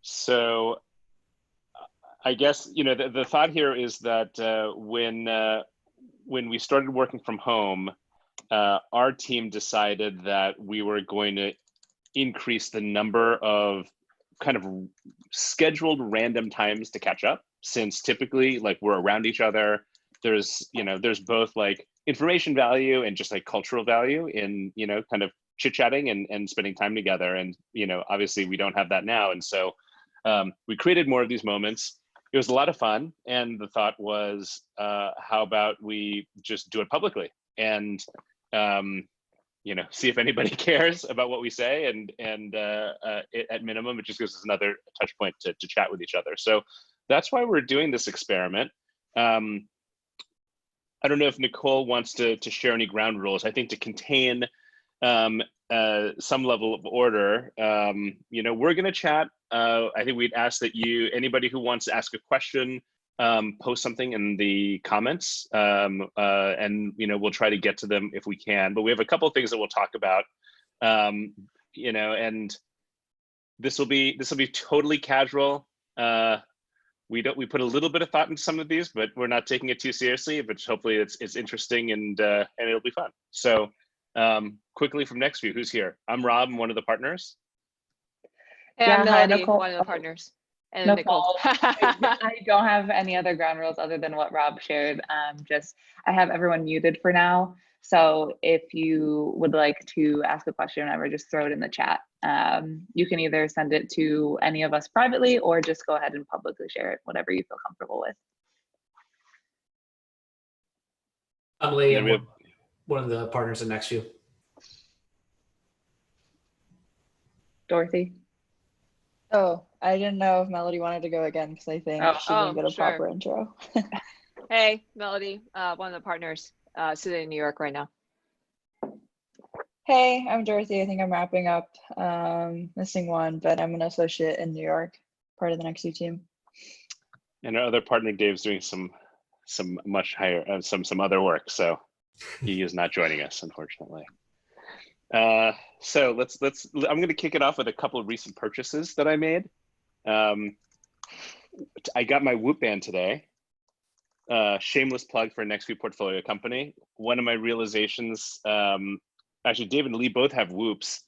So I guess, the thought here is that when we started working from home, our team decided that we were going to increase the number of kind of scheduled random times to catch up, since typically like we're around each other. There's both like information value and just like cultural value in, kind of chit-chatting and spending time together. And, obviously we don't have that now. And so we created more of these moments. It was a lot of fun. And the thought was, how about we just do it publicly and, see if anybody cares about what we say. And at minimum, it just gives us another touch point to chat with each other. So that's why we're doing this experiment. I don't know if Nicole wants to share any ground rules. I think to contain some level of order, we're going to chat. I think we'd ask that anybody who wants to ask a question, post something in the comments, and we'll try to get to them if we can. But we have a couple of things that we'll talk about, and this will be totally casual. We put a little bit of thought into some of these, but we're not taking it too seriously. But hopefully it's interesting and it'll be fun. So quickly from NextView, who's here? I'm Rob. I'm one of the partners. And I'm Melody, Nicole. one of the partners. And Nicole. I don't have any other ground rules other than what Rob shared. I have everyone muted for now. So if you would like to ask a question or whatever, just throw it in the chat. You can either send it to any of us privately or just go ahead and publicly share it, whatever you feel comfortable with. I'm Lee. I'm one of the partners in NextView. Dorothy. Oh, I didn't know if Melody wanted to go again because I think she didn't get a proper intro. Hey, Melody, one of the partners sitting in New York right now. Hey, I'm Dorothy. I think I'm wrapping up, missing one, but I'm an associate in New York, part of the NextView team. And our other partner, Dave's doing some much higher, some other work, so he is not joining us, unfortunately. So I'm going to kick it off with a couple of recent purchases that I made. I got my Whoop band today. Shameless plug for a NextView portfolio company. One of my realizations, actually Dave and Lee both have Whoops,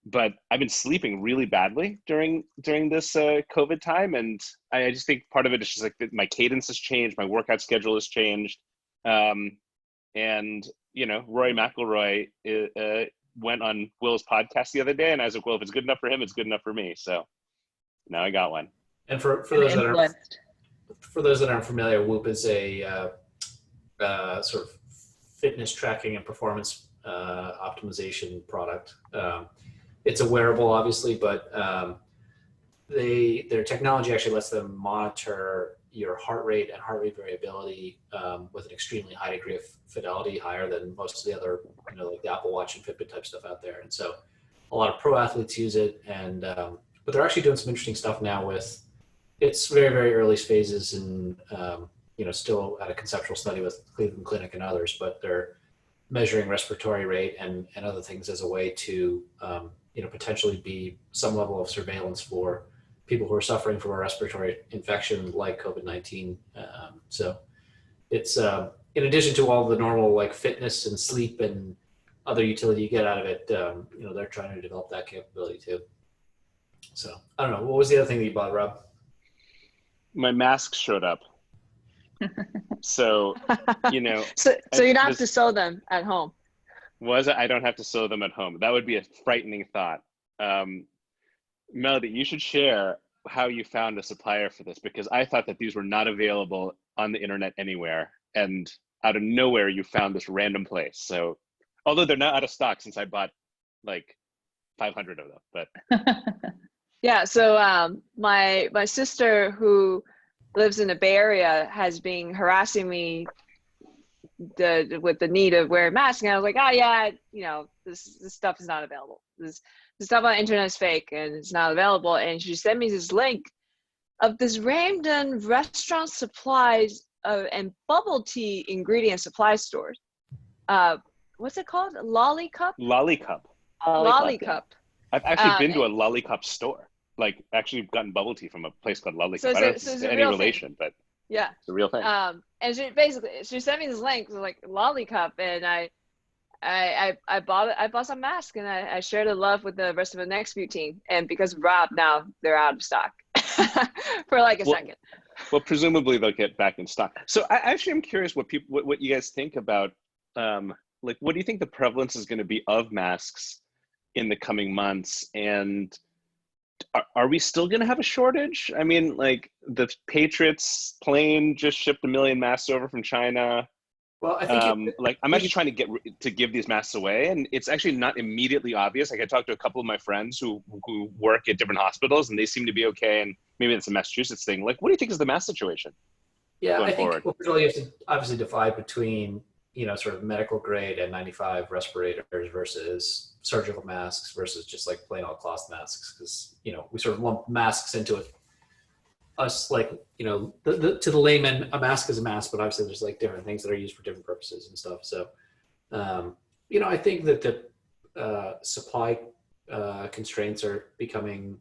but I've been sleeping really badly during this COVID time. And I just think part of it is just like my cadence has changed, my workout schedule has changed. And, Rory McIlroy went on Will's podcast the other day, and I was like, well, if it's good enough for him, it's good enough for me. So now I got one. And for those that aren't familiar, Whoop is a sort of fitness tracking and performance optimization product. It's a wearable, obviously, but their technology actually lets them monitor your heart rate and heart rate variability with an extremely high degree of fidelity, higher than most of the other, like the Apple Watch and Fitbit type stuff out there. And so a lot of pro athletes use it, and but they're actually doing some interesting stuff now with, it's very, very early phases and still at a conceptual study with Cleveland Clinic and others, but they're measuring respiratory rate and other things as a way to potentially be some level of surveillance for people who are suffering from a respiratory infection like COVID-19. So it's in addition to all the normal like fitness and sleep and other utility you get out of it, they're trying to develop that capability too. So I don't know, what was the other thing that you bought, Rob? My mask showed up. So, So you don't have to sew them at home. I don't have to sew them at home. That would be a frightening thought. Melody, you should share how you found a supplier for this, because I thought that these were not available on the internet anywhere, and out of nowhere you found this random place. So, although they're not out of stock since I bought like 500 of them, but yeah. So my sister, who lives in the Bay Area, has been harassing me with the need of wearing masks, and I was like, oh yeah, this stuff is not available. This stuff on the internet is fake and it's not available. And she sent me this link of this random restaurant supplies and bubble tea ingredient supply stores. What's it called? Lollicup. Lollicup. Lollicup. I've actually been to a Lollicup store. like actually gotten bubble tea from a place called Lovely So Cup. I don't know it's if it's a any real relation, but Yeah. it's a real thing. And she sent me this link, like Lolly Cup, and I bought some masks, and I shared the love with the rest of the NextView team. And because of Rob, now they're out of stock for like a second. Well, presumably they'll get back in stock. So I actually am curious what you guys think about, like, what do you think the prevalence is going to be of masks in the coming months? And are we still going to have a shortage? I mean, like the Patriots plane just shipped 1 million masks over from China. Well, I think like I'm actually trying to give these masks away, and it's actually not immediately obvious. Like I talked to a couple of my friends who work at different hospitals, and they seem to be okay. And maybe it's a Massachusetts thing. Like, what do you think is the mask situation? Yeah, I forward? think you have to obviously divide between, you know, sort of medical grade N95 respirators versus surgical masks versus just like plain old cloth masks, because, you know, we sort of lump masks into it. Us, like, you know, to the layman, a mask is a mask, but obviously there's like different things that are used for different purposes and stuff. So, you know, I think that the supply constraints are becoming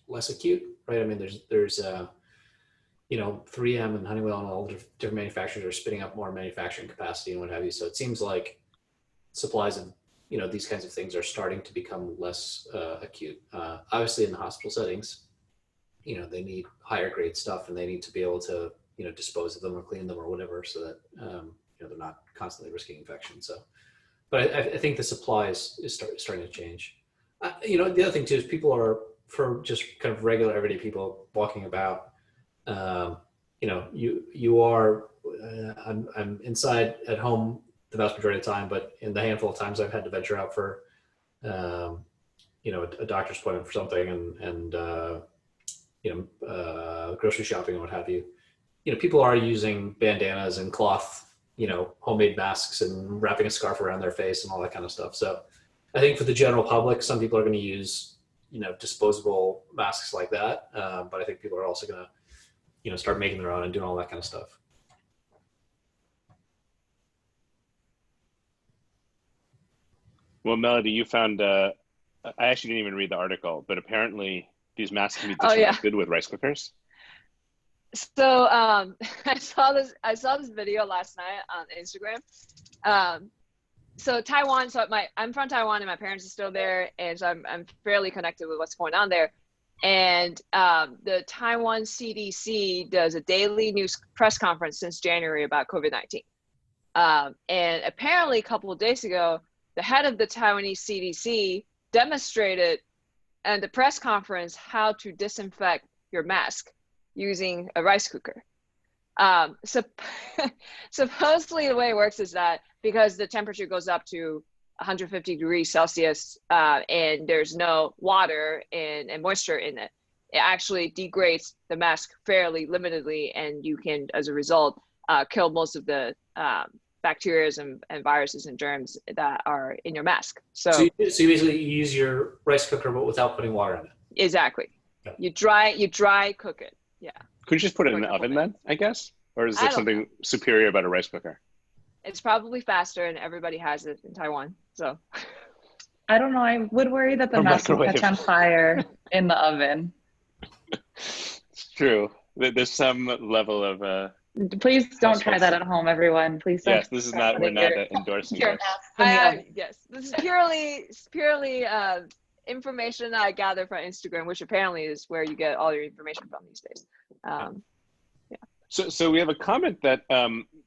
less acute, right? I mean, there's you know, 3M and Honeywell and all the different manufacturers are spinning up more manufacturing capacity and what have you. So it seems like supplies of, you know, these kinds of things are starting to become less acute. Obviously in the hospital settings, you know, they need higher grade stuff and they need to be able to, you know, dispose of them or clean them or whatever, so that, you know, they're not constantly risking infection. So, but I think the supply is starting to change. You know, the other thing too is people are, for just kind of regular everyday people walking about, you know, you are, I'm inside at home the vast majority of the time, but in the handful of times I've had to venture out for, you know, a doctor's appointment for something and you know, grocery shopping and what have you, you know, people are using bandanas and cloth, you know, homemade masks and wrapping a scarf around their face and all that kind of stuff. So I think for the general public, some people are going to use, you know, disposable masks like that. But I think people are also going to, you know, start making their own and doing all that kind of stuff. Well, Melody, you found, I actually didn't even read the article, but apparently these masks can be disinfected with rice cookers. So I saw this video last night on Instagram. So Taiwan, I'm from Taiwan and my parents are still there, and so I'm fairly connected with what's going on there. And the Taiwan CDC does a daily news press conference since January about COVID-19. And apparently a couple of days ago, the head of the Taiwanese CDC demonstrated at the press conference how to disinfect your mask using a rice cooker. Supposedly the way it works is that because the temperature goes up to 150 degrees Celsius and there's no water and moisture in it, it actually degrades the mask fairly limitedly, and you can, as a result, kill most of the bacteria and viruses and germs that are in your mask. So you basically use your rice cooker, but without putting water in it. Exactly. Okay. You dry cook it. Yeah. Could you just put it in the oven then, I guess? Or is there something superior about a rice cooker? It's probably faster, and everybody has it in Taiwan. So I don't know. I would worry that the mask would catch on fire in the oven. It's true. There's some level of please don't try that at home, everyone. Please don't. Yes, this is not, we're not endorsing this. Yes, this is purely information I gather from Instagram, which apparently is where you get all your information from these days. Yeah. So we have a comment that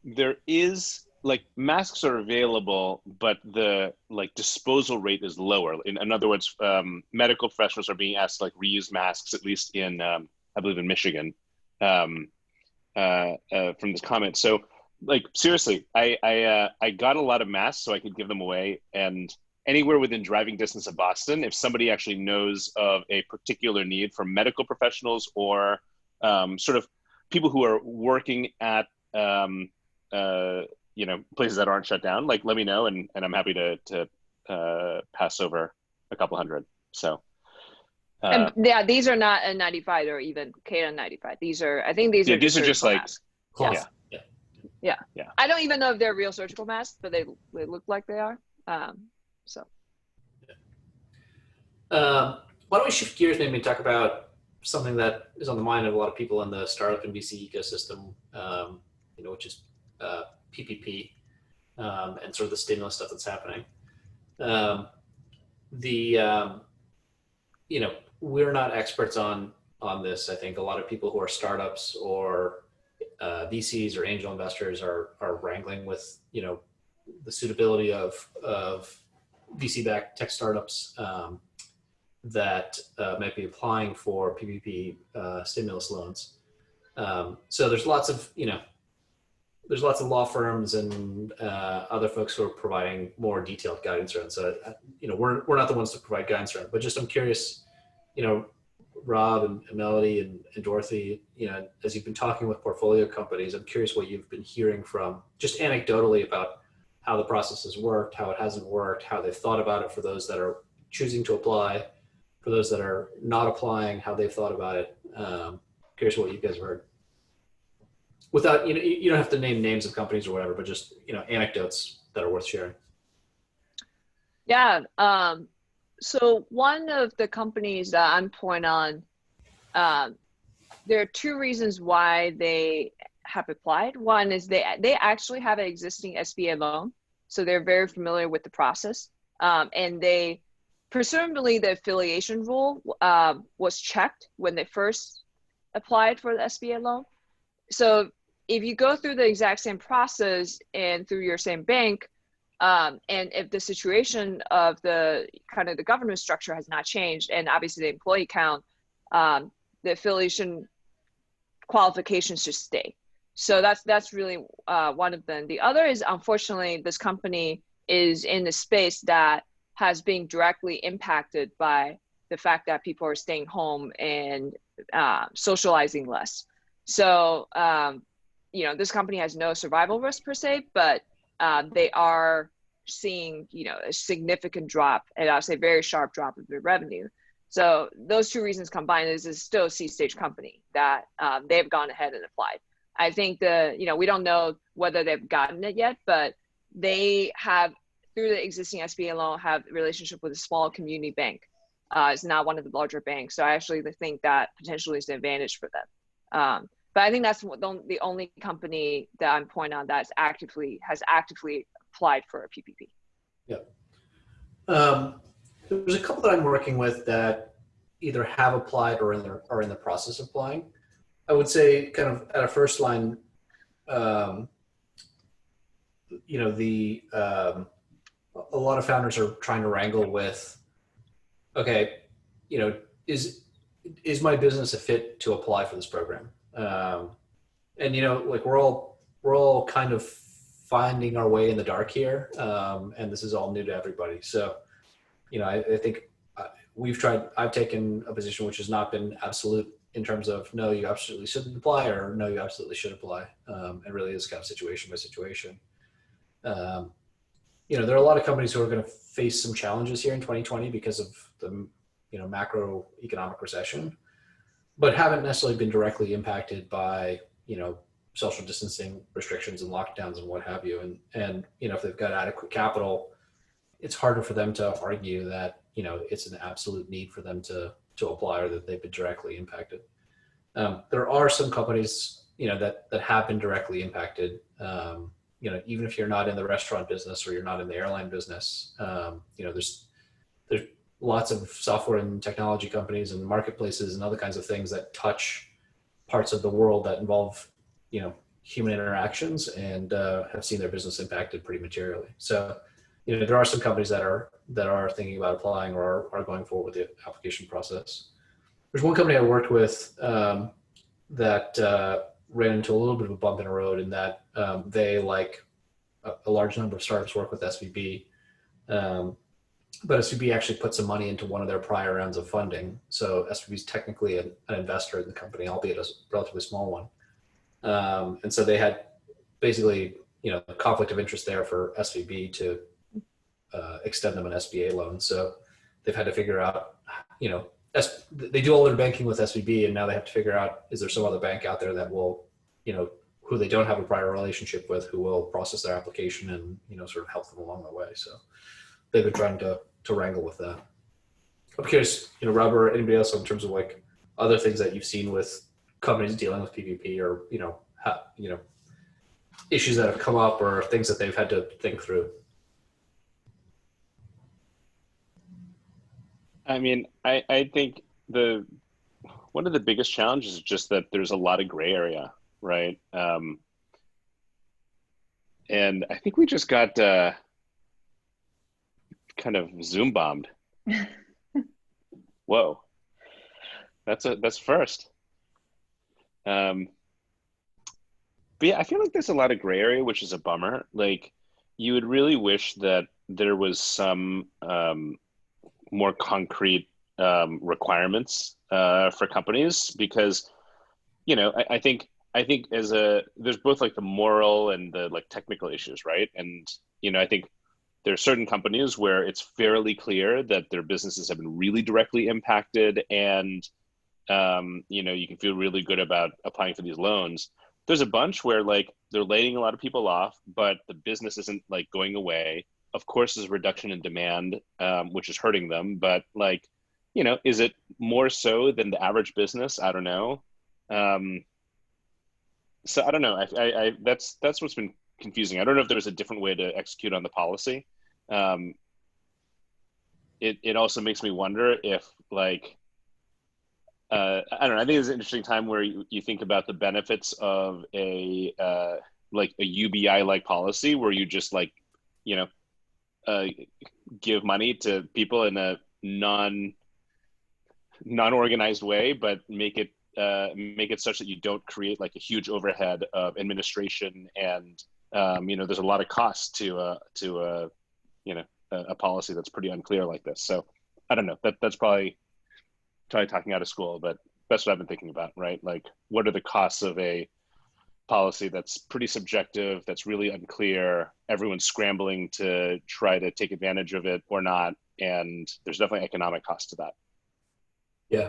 there is, like, masks are available, but the disposal rate is lower. In other words, medical professionals are being asked to reuse masks, at least in I believe in Michigan, from this comment. So seriously, I got a lot of masks so I could give them away, and anywhere within driving distance of Boston, if somebody actually knows of a particular need for medical professionals or sort of people who are working at places that aren't shut down, let me know, and I'm happy to pass over a couple hundred. So and yeah, these are not N95 or even KN95. These are just masks. Yeah. I don't even know if they're real surgical masks, but they look like they are. why don't we shift gears maybe and talk about something that is on the mind of a lot of people in the startup and VC ecosystem, which is PPP and sort of the stimulus stuff that's happening. We're not experts on this. I think a lot of people who are startups or VCs or angel investors are wrangling with, the suitability of VC-backed tech startups that might be applying for PPP stimulus loans. So there's lots of law firms and other folks who are providing more detailed guidance around. So, we're not the ones to provide guidance around, but just I'm curious, Rob and Melody and Dorothy, as you've been talking with portfolio companies, I'm curious what you've been hearing from just anecdotally about how the process has worked, how it hasn't worked, how they've thought about it for those that are choosing to apply, for those that are not applying, how they've thought about it. Curious what you guys have heard. Without, you don't have to name names of companies or whatever, but just, anecdotes that are worth sharing. Yeah. So one of the companies that I'm point on, there are two reasons why they have applied. One is they actually have an existing SBA loan, so they're very familiar with the process. And they, presumably the affiliation rule was checked when they first applied for the SBA loan. So if you go through the exact same process and through your same bank, and if the situation of the kind of the government structure has not changed, and obviously the employee count, the affiliation qualifications should stay. So that's really one of them. The other is, unfortunately, this company is in the space that has been directly impacted by the fact that people are staying home and socializing less. So, this company has no survival risk per se, but they are seeing, a significant drop, and I'll say very sharp drop of their revenue. So those two reasons combined is still a C-stage company that they've gone ahead and applied. I think we don't know whether they've gotten it yet, but they have, through the existing SBA loan, have a relationship with a small community bank. It's not one of the larger banks. So I actually think that potentially is an advantage for them. But I think that's the only company that I'm pointing on that has actively applied for a PPP. Yeah. There's a couple that I'm working with that either have applied or are in the process of applying. I would say, kind of at a first line, a lot of founders are trying to wrangle with, okay, is my business a fit to apply for this program? And we're all kind of finding our way in the dark here, and this is all new to everybody. So, I think I've taken a position which has not been absolute in terms of no, you absolutely shouldn't apply, or no, you absolutely should apply. It really is kind of situation by situation. There are a lot of companies who are going to face some challenges here in 2020 because of the macroeconomic recession, but haven't necessarily been directly impacted by social distancing restrictions and lockdowns and what have you. And if they've got adequate capital, it's harder for them to argue that it's an absolute need for them to apply, or that they've been directly impacted. There are some companies that have been directly impacted. Even if you're not in the restaurant business or you're not in the airline business, there's lots of software and technology companies and marketplaces and other kinds of things that touch parts of the world that involve human interactions, and have seen their business impacted pretty materially. So there are some companies that are thinking about applying or are going forward with the application process. There's one company I worked with that ran into a little bit of a bump in the road, in that they, like a large number of startups, work with SVB, but SVB actually put some money into one of their prior rounds of funding. So SVB is technically an investor in the company, albeit a relatively small one. And so they had basically a conflict of interest there for SVB to extend them an SBA loan. So they've had to figure out, they do all their banking with SVB, and now they have to figure out, is there some other bank out there that will, who they don't have a prior relationship with, who will process their application and, sort of help them along the way. So they've been trying to wrangle with that. I'm curious, Rob or anybody else, in terms of like other things that you've seen with companies dealing with PvP, or issues that have come up or things that they've had to think through. I mean, I think one of the biggest challenges is just that there's a lot of gray area, right? And I think we just got kind of Zoom bombed. Whoa, that's first. But yeah, I feel like there's a lot of gray area, which is a bummer. Like, you would really wish that there was some more concrete requirements for companies, because I think there's both like the moral and the like technical issues, right? And I think there are certain companies where it's fairly clear that their businesses have been really directly impacted, and you can feel really good about applying for these loans. There's a bunch where like they're laying a lot of people off, but the business isn't like going away. Of course, there's a reduction in demand, which is hurting them. But like, is it more so than the average business? I don't know. So I don't know. I that's what's been confusing. I don't know if there's a different way to execute on the policy. It also makes me wonder if like, I don't know. I think it's an interesting time where you think about the benefits of a UBI like policy, where you just like, give money to people in a non-organized way, but make it such that you don't create like a huge overhead of administration, and there's a lot of cost to a policy that's pretty unclear like this. So I don't know. That's probably talking out of school, but that's what I've been thinking about, right? Like, what are the costs of a policy that's pretty subjective, that's really unclear, everyone's scrambling to try to take advantage of it or not, and there's definitely economic cost to that. Yeah.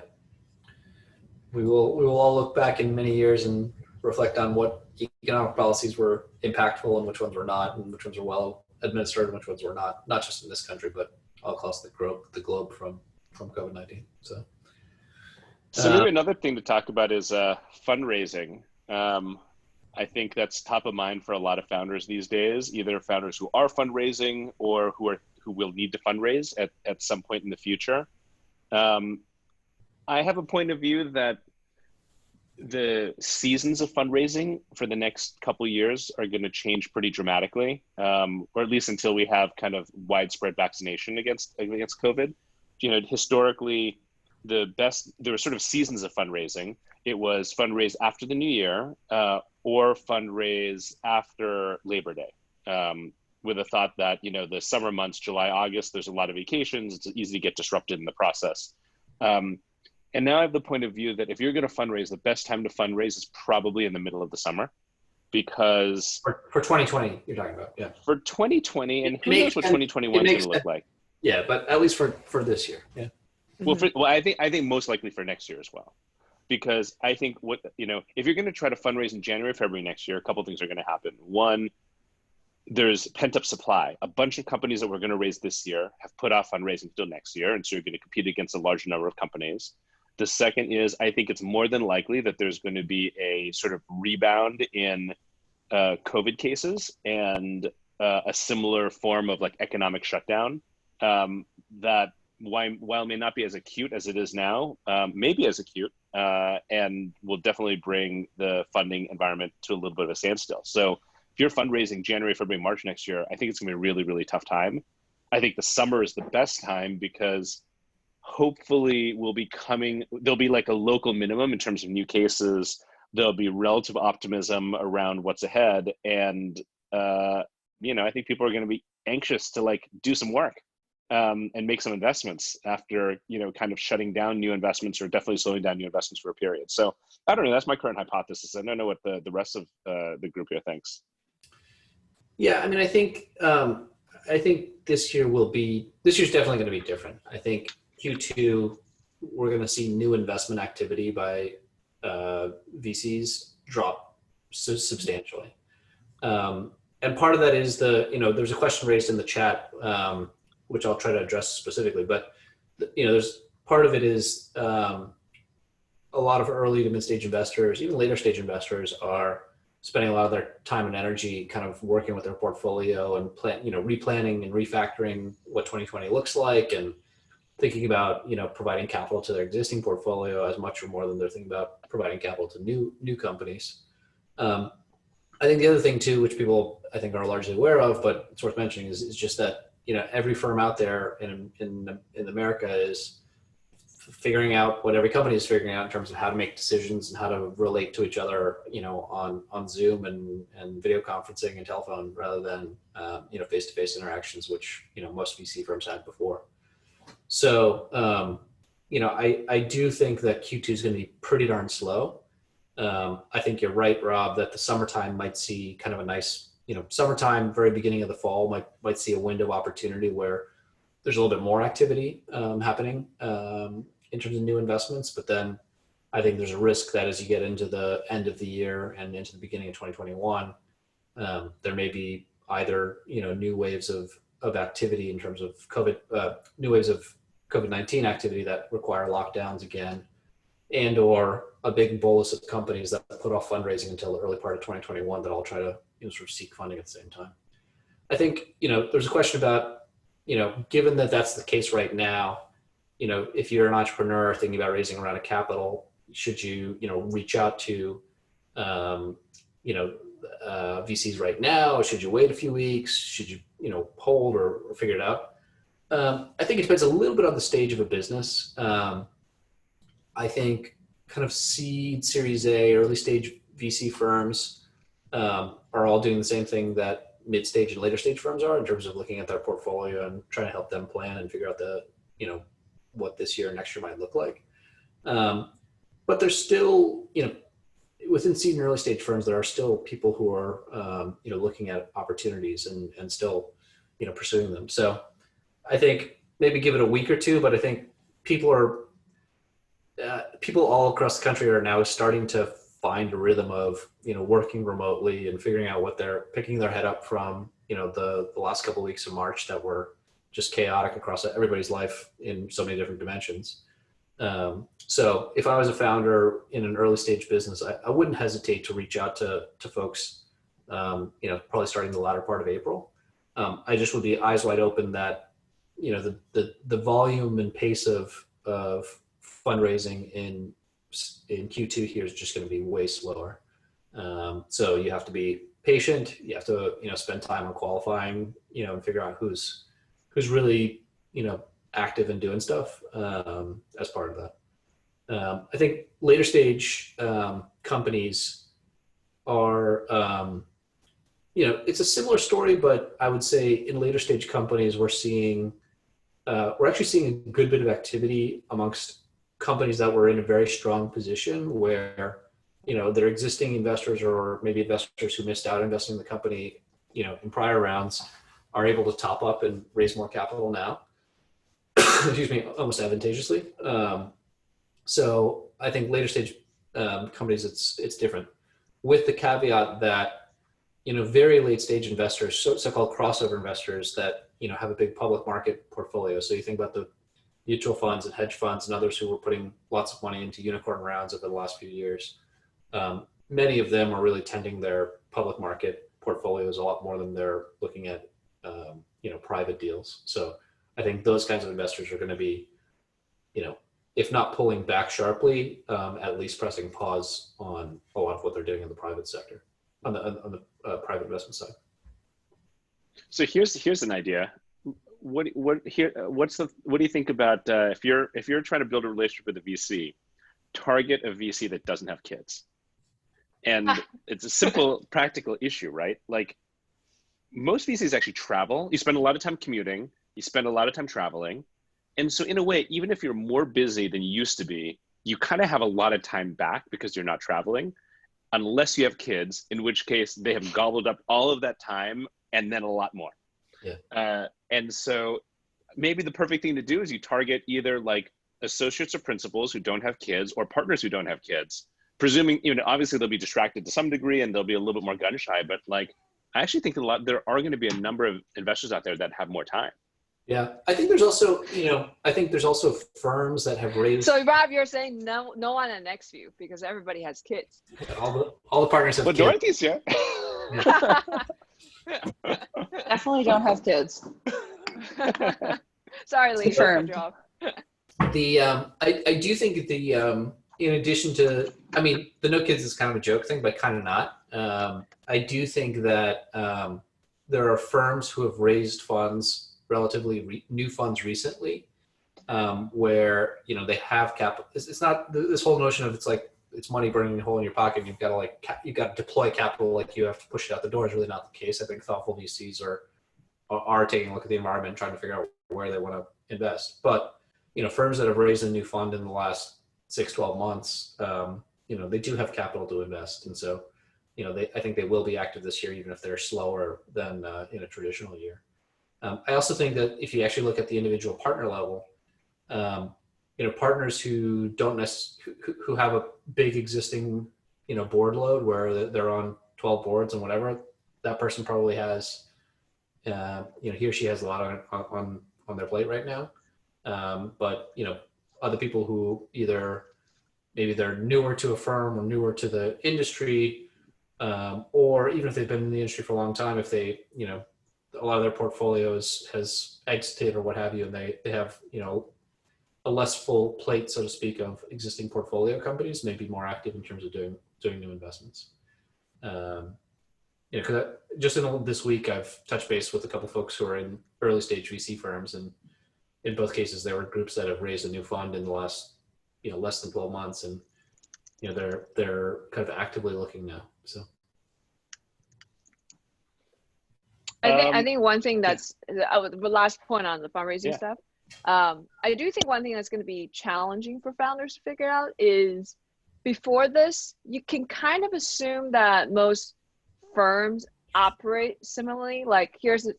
We will all look back in many years and reflect on what economic policies were impactful and which ones were not, and which ones were well administered and which ones were not just in this country, but all across the globe from COVID-19. So maybe another thing to talk about is fundraising. I think that's top of mind for a lot of founders these days, either founders who are fundraising or who will need to fundraise at some point in the future. I have a point of view that the seasons of fundraising for the next couple of years are going to change pretty dramatically, or at least until we have kind of widespread vaccination against COVID. Historically, there were sort of seasons of fundraising. It was fundraise after the new year, or fundraise after Labor Day, with a thought that, the summer months, July, August, there's a lot of vacations. It's easy to get disrupted in the process. And now I have the point of view that if you're going to fundraise, the best time to fundraise is probably in the middle of the summer, because for 2020, you're talking about, yeah. For 2020, and who knows what 2021 is going to look like. Yeah, but at least for this year, yeah. Well, I think most likely for next year as well, because I think if you're going to try to fundraise in January, February next year, a couple of things are going to happen. One, there's pent-up supply. A bunch of companies that were going to raise this year have put off fundraising until next year, and so you're going to compete against a large number of companies. The second is, I think it's more than likely that there's going to be a sort of rebound in COVID cases and a similar form of like economic shutdown that while may not be as acute as it is now, may be as acute, and will definitely bring the funding environment to a little bit of a standstill. So if you're fundraising January, February, March next year, I think it's gonna be a really, really tough time. I think the summer is the best time, because hopefully there'll be like a local minimum in terms of new cases. There'll be relative optimism around what's ahead. And, I think people are going to be anxious to like do some work and make some investments after, kind of shutting down new investments, or definitely slowing down new investments for a period. So I don't know. That's my current hypothesis. I don't know what the rest of the group here thinks. Yeah, I mean, I think this year's definitely going to be different. I think Q2, we're going to see new investment activity by VCs drop substantially. And part of that is there's a question raised in the chat, which I'll try to address specifically, but there's part of it is a lot of early to mid-stage investors, even later stage investors, are spending a lot of their time and energy kind of working with their portfolio and replanning and refactoring what 2020 looks like, and thinking about providing capital to their existing portfolio as much or more than they're thinking about providing capital to new companies. I think the other thing too, which people I think are largely aware of, but it's worth mentioning, is just that every firm out there in America is figuring out what every company is figuring out in terms of how to make decisions and how to relate to each other, on Zoom and video conferencing and telephone rather than face-to-face interactions, which most VC firms had before. So I do think that Q2 is going to be pretty darn slow. I think you're right, Rob, that the summertime might see kind of a nice, summertime, very beginning of the fall might see a window of opportunity where there's a little bit more activity happening in terms of new investments. But then I think there's a risk that as you get into the end of the year and into the beginning of 2021, there may be either new waves of activity in terms of new waves of COVID-19 activity that require lockdowns again, and or a big bolus of companies that put off fundraising until the early part of 2021 that all try to sort of seek funding at the same time. I think there's a question about given that that's the case right now, if you're an entrepreneur thinking about raising a round of capital, should you reach out to VCs right now, or should you wait a few weeks? Should you hold or figure it out? I think it depends a little bit on the stage of a business. I think kind of seed, Series A, early stage VC firms are all doing the same thing that mid-stage and later stage firms are in terms of looking at their portfolio and trying to help them plan and figure out what this year and next year might look like. But there's still, within seed and early stage firms, there are still people who are, looking at opportunities and still, pursuing them. So I think maybe give it a week or two, but I think people all across the country are now starting to find a rhythm of, working remotely and figuring out what they're picking their head up from, the last couple of weeks of March that were just chaotic across everybody's life in so many different dimensions. So if I was a founder in an early stage business, I wouldn't hesitate to reach out to folks, probably starting the latter part of April. I just would be eyes wide open that, the volume and pace of fundraising in Q2 here is just going to be way slower. So you have to be patient. You have to, spend time on qualifying, and figure out who's really, active and doing stuff as part of that. I think later stage companies are, it's a similar story, but I would say in later stage companies, we're actually seeing a good bit of activity amongst companies that were in a very strong position where, their existing investors or maybe investors who missed out investing in the company, in prior rounds are able to top up and raise more capital now. Excuse me, almost advantageously. So I think later stage companies, it's different, with the caveat that, very late stage investors, so-called crossover investors that, have a big public market portfolio. So you think about the mutual funds and hedge funds and others who were putting lots of money into unicorn rounds over the last few years. Many of them are really tending their public market portfolios a lot more than they're looking at, private deals. So I think those kinds of investors are going to be, if not pulling back sharply, at least pressing pause on a lot of what they're doing in the private sector, on the private investment side. So here's an idea. What do you think about if you're trying to build a relationship with a VC, target a VC that doesn't have kids? And it's a simple practical issue, right? Like, most VCs actually travel. You spend a lot of time commuting. You spend a lot of time traveling. And so in a way, even if you're more busy than you used to be, you kind of have a lot of time back because you're not traveling, unless you have kids, in which case they have gobbled up all of that time and then a lot more. Yeah. And so maybe the perfect thing to do is you target either like associates or principals who don't have kids, or partners who don't have kids, presuming, obviously they'll be distracted to some degree and they'll be a little bit more gun shy, but like, I actually think there are going to be a number of investors out there that have more time. Yeah, I think there's also, firms that have raised. So Rob, you're saying no one at NextView because everybody has kids. All the partners have Well, kids. Dorothy's here. Definitely don't have kids. Sorry, Lee. Confirmed. I do think in addition to, I mean, the no kids is kind of a joke thing, but kind of not. I do think that there are firms who have raised funds, relatively new funds recently, where they have capital. It's not this whole notion of it's money burning a hole in your pocket. You've got to deploy capital, like you have to push it out the door. Is really not the case. I think thoughtful VCs are taking a look at the environment, trying to figure out where they want to invest. But firms that have raised a new fund in the last 6-12 months, they do have capital to invest, and so I think they will be active this year, even if they're slower than in a traditional year. I also think that if you actually look at the individual partner level, partners who who have a big existing board load where they're on 12 boards and whatever, that person probably has he or she has a lot on their plate right now. But other people who either maybe they're newer to a firm or newer to the industry, or even if they've been in the industry for a long time, if they a lot of their portfolios has exited or what have you, and they have a less full plate, so to speak, of existing portfolio companies, may be more active in terms of doing new investments. Because just in this week, I've touched base with a couple of folks who are in early stage VC firms, and in both cases, there were groups that have raised a new fund in the last less than 12 months, and they're kind of actively looking now. So. I think one thing that's the last point on the fundraising stuff. I do think one thing that's going to be challenging for founders to figure out is before this, you can kind of assume that most firms operate similarly. Like here's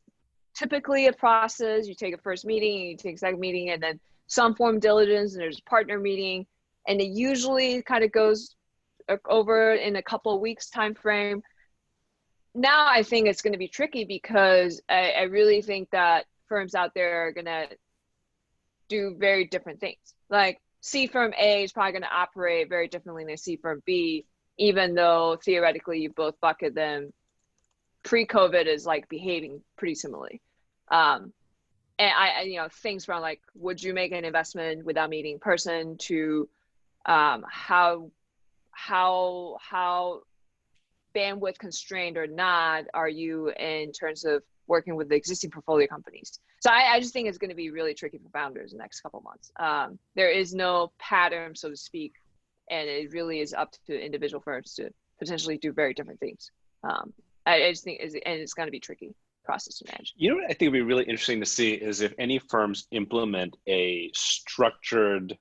typically a process: you take a first meeting, you take a second meeting, and then some form of diligence, and there's a partner meeting, and it usually kind of goes over in a couple of weeks time frame. Now I think it's going to be tricky because I really think that firms out there are going to do very different things. Like C firm A is probably going to operate very differently than C firm B, even though theoretically you both bucket them pre-COVID is like behaving pretty similarly. And I things from like, would you make an investment without meeting in person to how bandwidth constrained or not are you in terms of working with the existing portfolio companies. So I just think it's going to be really tricky for founders in the next couple of months. There is no pattern, so to speak, and it really is up to individual firms to potentially do very different things. I just think it's going to be a tricky process to manage. What I think would be really interesting to see is if any firms implement a structured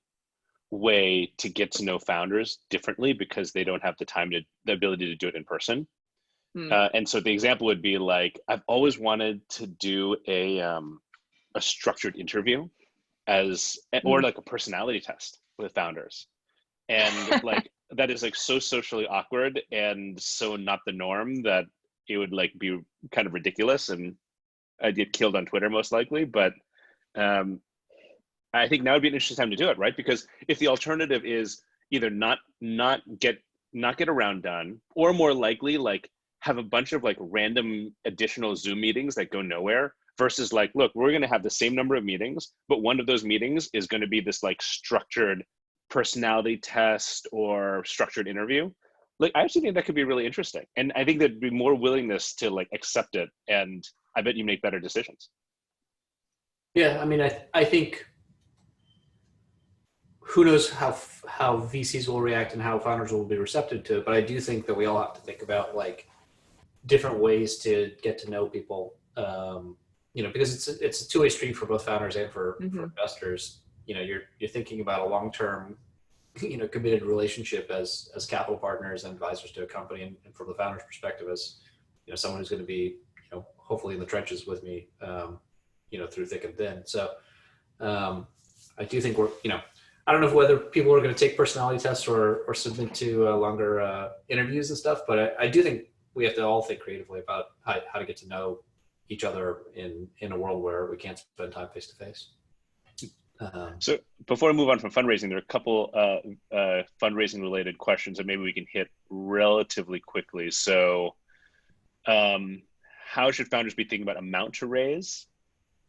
way to get to know founders differently because they don't have the ability to do it in person. And so the example would be like, I've always wanted to do a structured interview or like a personality test with founders. And like, that is like so socially awkward and so not the norm that it would like be kind of ridiculous. And I'd get killed on Twitter most likely, but I think now would be an interesting time to do it, right? Because if the alternative is either not get a round done, or more likely like have a bunch of like random additional Zoom meetings that go nowhere, versus like, look, we're going to have the same number of meetings, but one of those meetings is going to be this like structured personality test or structured interview. Like, I actually think that could be really interesting. And I think there'd be more willingness to like accept it. And I bet you make better decisions. Yeah. I mean, I think who knows how VCs will react and how founders will be receptive to it. But I do think that we all have to think about like different ways to get to know people, because it's a two-way street for both founders and for investors. You're thinking about a long-term, committed relationship as capital partners and advisors to a company, and from the founder's perspective as, someone who's going to be, hopefully in the trenches with me, through thick and thin. So I do think we're, I don't know whether people are going to take personality tests or submit to longer interviews and stuff, but I do think we have to all think creatively about how to get to know, each other in a world where we can't spend time face to face. So before I move on from fundraising, there are a couple fundraising related questions that maybe we can hit relatively quickly. So how should founders be thinking about amount to raise?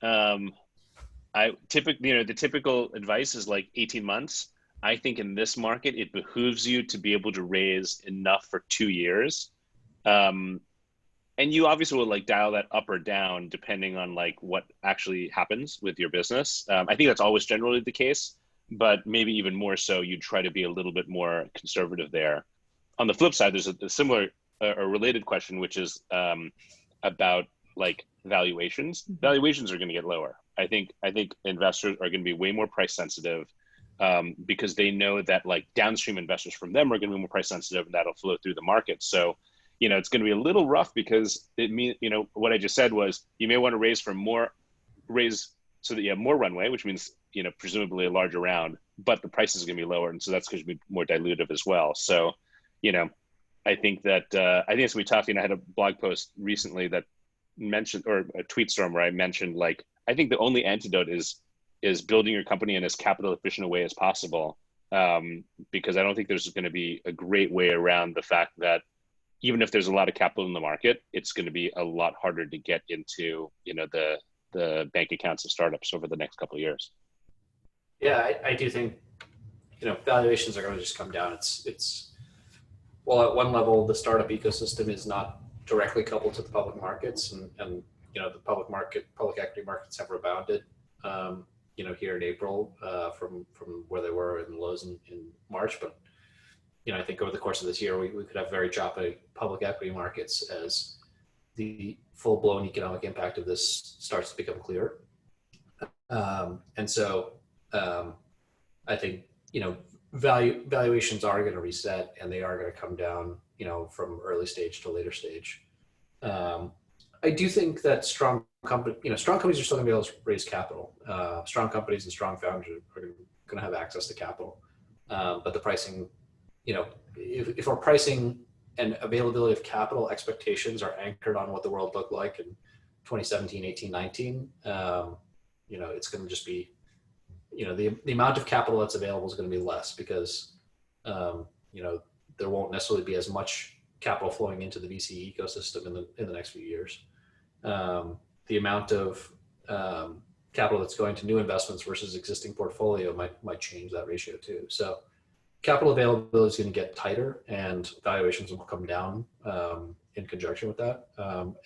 I typically, the typical advice is like 18 months. I think in this market, it behooves you to be able to raise enough for 2 years. And you obviously will like dial that up or down depending on like what actually happens with your business. I think that's always generally the case, but maybe even more so, you'd try to be a little bit more conservative there. On the flip side, there's a similar or related question, which is about like valuations. Valuations are going to get lower. I think investors are going to be way more price sensitive because they know that like downstream investors from them are going to be more price sensitive, and that'll flow through the market. So, it's going to be a little rough because it means, what I just said was you may want to raise so that you have more runway, which means, presumably a larger round, but the price is going to be lower. And so that's going to be more dilutive as well. So, I think as we talked, I had a blog post recently that mentioned, or a tweet storm where I mentioned, like, I think the only antidote is building your company in as capital efficient a way as possible. Because I don't think there's going to be a great way around the fact that even if there's a lot of capital in the market, it's going to be a lot harder to get into, the bank accounts of startups over the next couple of years. Yeah, I do think, valuations are going to just come down. It's well, at one level, the startup ecosystem is not directly coupled to the public markets, and the public equity markets have rebounded, here in April from where they were in the lows in March, but I think over the course of this year, we could have very choppy public equity markets as the full-blown economic impact of this starts to become clearer. And so I think, valuations are going to reset, and they are going to come down, from early stage to later stage. I do think that strong companies are still going to be able to raise capital. Strong companies and strong founders are going to have access to capital. But the pricing, if our pricing and availability of capital expectations are anchored on what the world looked like in 2017, 18, 19, it's going to just be, the amount of capital that's available is going to be less because, there won't necessarily be as much capital flowing into the VC ecosystem in the next few years. The amount of capital that's going to new investments versus existing portfolio might change that ratio too. So capital availability is going to get tighter, and valuations will come down in conjunction with that.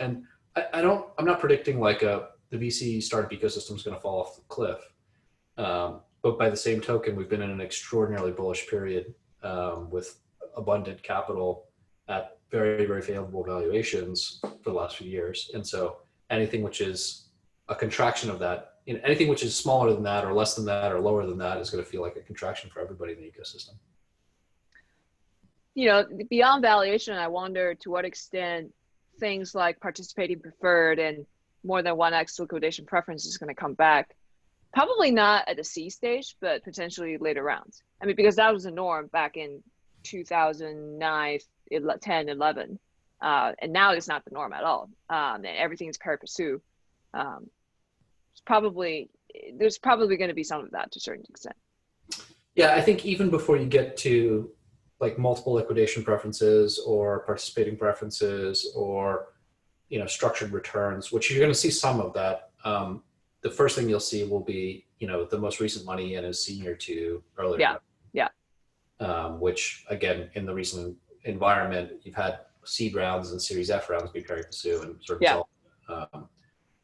And I'm not predicting like the VC startup ecosystem is going to fall off the cliff. But by the same token, we've been in an extraordinarily bullish period with abundant capital at very, very favorable valuations for the last few years. And so anything which is a contraction of that, anything which is smaller than that or less than that or lower than that is going to feel like a contraction for everybody in the ecosystem. Beyond valuation, I wonder to what extent things like participating preferred and more than 1x liquidation preference is going to come back. Probably not at the C stage, but potentially later rounds. I mean, because that was the norm back in 2009, 10, 11. And now it's not the norm at all. And everything's pari passu. There's probably going to be some of that to a certain extent. Yeah, I think even before you get to like multiple liquidation preferences or participating preferences or, structured returns, which you're going to see some of that. The first thing you'll see will be, the most recent money in is senior to earlier. Yeah. Which again, in the recent environment, you've had seed rounds and Series F rounds be pari passu and sort of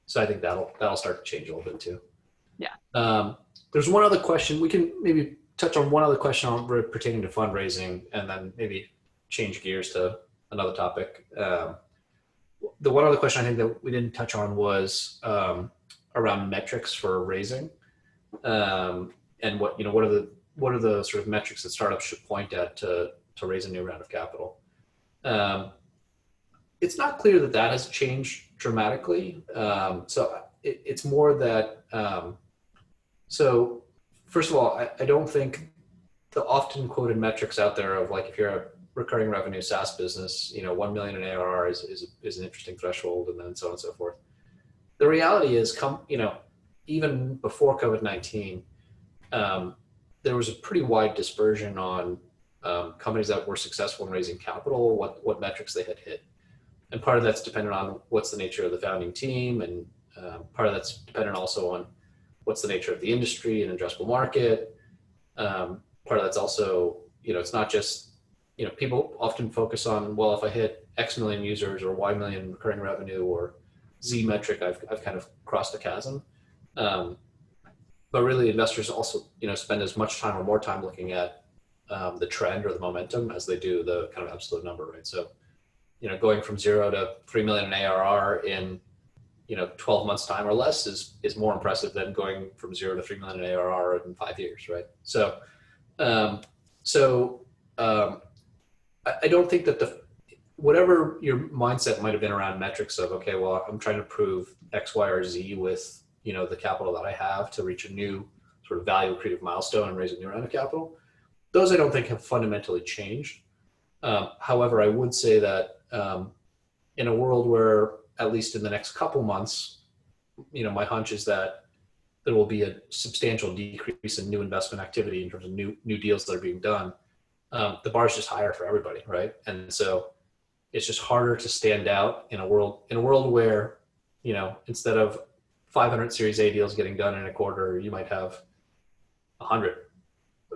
so I think that'll start to change a little bit too. Yeah. There's one other question. We can maybe touch on one other question pertaining to fundraising, and then maybe change gears to another topic. The one other question I think that we didn't touch on was around metrics for raising, and what are the sort of metrics that startups should point at to raise a new round of capital. It's not clear that has changed dramatically. So it's more that, so first of all, I don't think the often quoted metrics out there of like, if you're a recurring revenue SaaS business, 1 million in ARR is an interesting threshold, and then so on and so forth. the reality is, even before COVID-19, there was a pretty wide dispersion on companies that were successful in raising capital, what metrics they had hit. And part of that's dependent on what's the nature of the founding team, and part of that's dependent also on what's the nature of the industry and addressable market. Part of that's also, it's not just, people often focus on, well, if I hit X million users or Y million recurring revenue or Z metric, I've kind of crossed a chasm. But really, investors also, spend as much time or more time looking at the trend or the momentum as they do the kind of absolute number, right? So, going from 0 to 3 million in ARR in 12 months time or less is more impressive than going from 0 to 3 million in ARR in 5 years, right? So, I don't think that whatever your mindset might have been around metrics of, okay, well, I'm trying to prove X, Y, or Z with, the capital that I have to reach a new sort of value accretive milestone and raise a new round of capital. Those I don't think have fundamentally changed. However, I would say that in a world where, at least in the next couple months, my hunch is that there will be a substantial decrease in new investment activity in terms of new deals that are being done. The bar is just higher for everybody, right? And so it's just harder to stand out in a world where, instead of 500 Series A deals getting done in a quarter, you might have 100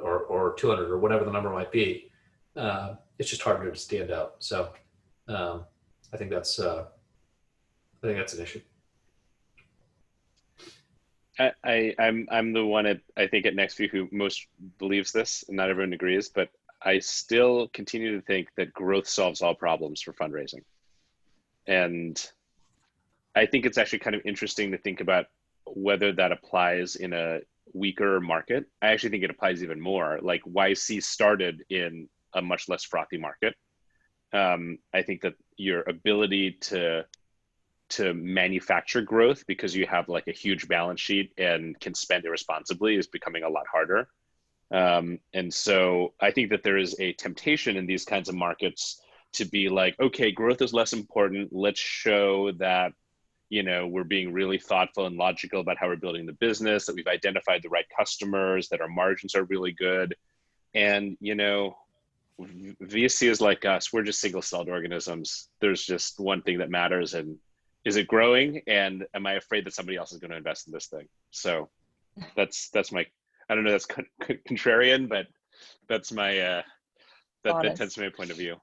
or 200 or whatever the number might be. It's just harder to stand out. So I think that's an issue. I'm the one I think at NextView who most believes this, and not everyone agrees, but I still continue to think that growth solves all problems for fundraising. And I think it's actually kind of interesting to think about whether that applies in a weaker market. I actually think it applies even more. Like YC started in a much less frothy market. I think that your ability to manufacture growth because you have like a huge balance sheet and can spend irresponsibly is becoming a lot harder. And so I think that there is a temptation in these kinds of markets to be like, okay, growth is less important. Let's show that, we're being really thoughtful and logical about how we're building the business, that we've identified the right customers, that our margins are really good. And, VC is like us, we're just single-celled organisms. There's just one thing that matters, and is it growing? And am I afraid that somebody else is going to invest in this thing? So that's my, I don't know, that's contrarian, but that's my, that tends to be my point of view.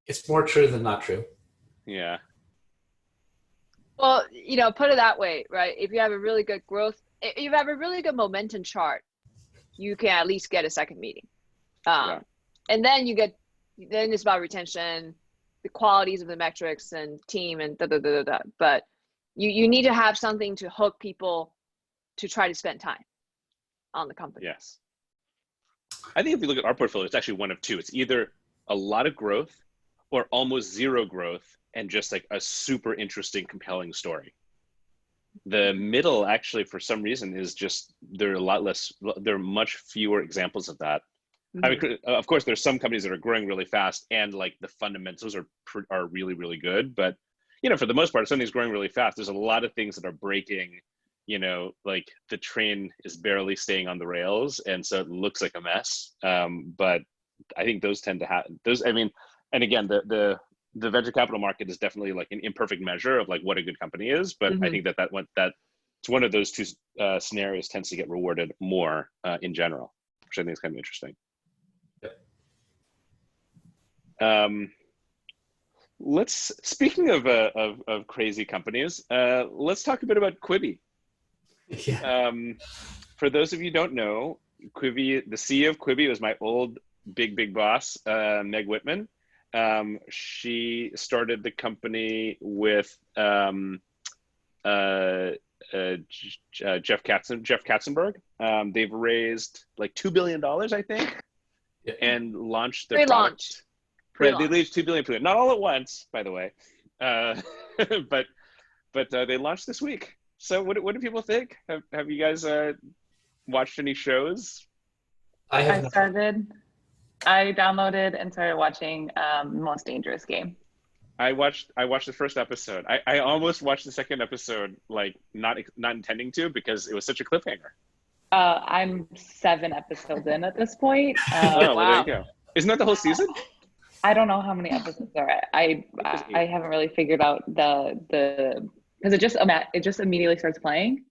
It's more true than not true. Yeah. Well, put it that way, right? If you have a really good growth, if you have a really good momentum chart, you can at least get a second meeting. Yeah. And then then it's about retention, the qualities of the metrics and team and da. But you need to have something to hook people to try to spend time on the company. Yes. I think if you look at our portfolio, it's actually one of two. It's either a lot of growth or almost zero growth and just like a super interesting, compelling story. The middle actually, for some reason, is just, there are much fewer examples of that. Mm-hmm. I mean, of course, there's some companies that are growing really fast and like the fundamentals are really, really good. But, for the most part, if something's growing really fast, there's a lot of things that are breaking, like the train is barely staying on the rails. And so it looks like a mess. But I think those tend to happen. And again, the venture capital market is definitely like an imperfect measure of like what a good company is. But mm-hmm. I think that it's one of those two scenarios tends to get rewarded more in general, which I think is kind of interesting. Speaking of crazy companies, let's talk a bit about Quibi. Yeah. For those of you who don't know, Quibi, the CEO of Quibi was my old big boss, Meg Whitman. She started the company with Jeff Katzenberg. They've raised like $2 billion, I think, and launched their product. Right, they raised $2 billion, not all at once, by the way, but they launched this week. So what do people think? Have you guys watched any shows? I downloaded and started watching Most Dangerous Game. I watched the first episode. I almost watched the second episode, like not intending to, because it was such a cliffhanger. I'm 7 episodes in at this point. Oh, well, there wow. you go. Isn't that the whole season? I don't know how many episodes there are. I haven't really figured out the because it just immediately starts playing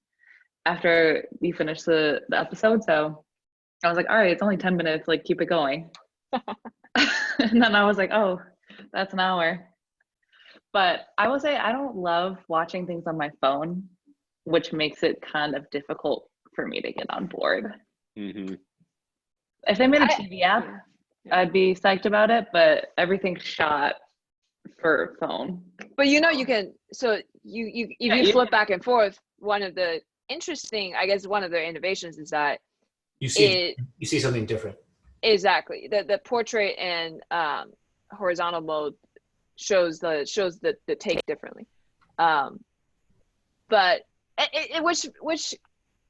after you finish the episode. So I was like, all right, it's only 10 minutes. Like, keep it going. And then I was like, oh, that's an hour. But I will say I don't love watching things on my phone, which makes it kind of difficult for me to get on board. Mm-hmm. If they made a TV app, I'd be psyched about it, but everything's shot for phone. But you can, so you flip back and forth, one of the interesting, I guess one of their innovations is that you see something different. Exactly. The portrait and horizontal mode shows the take differently. But which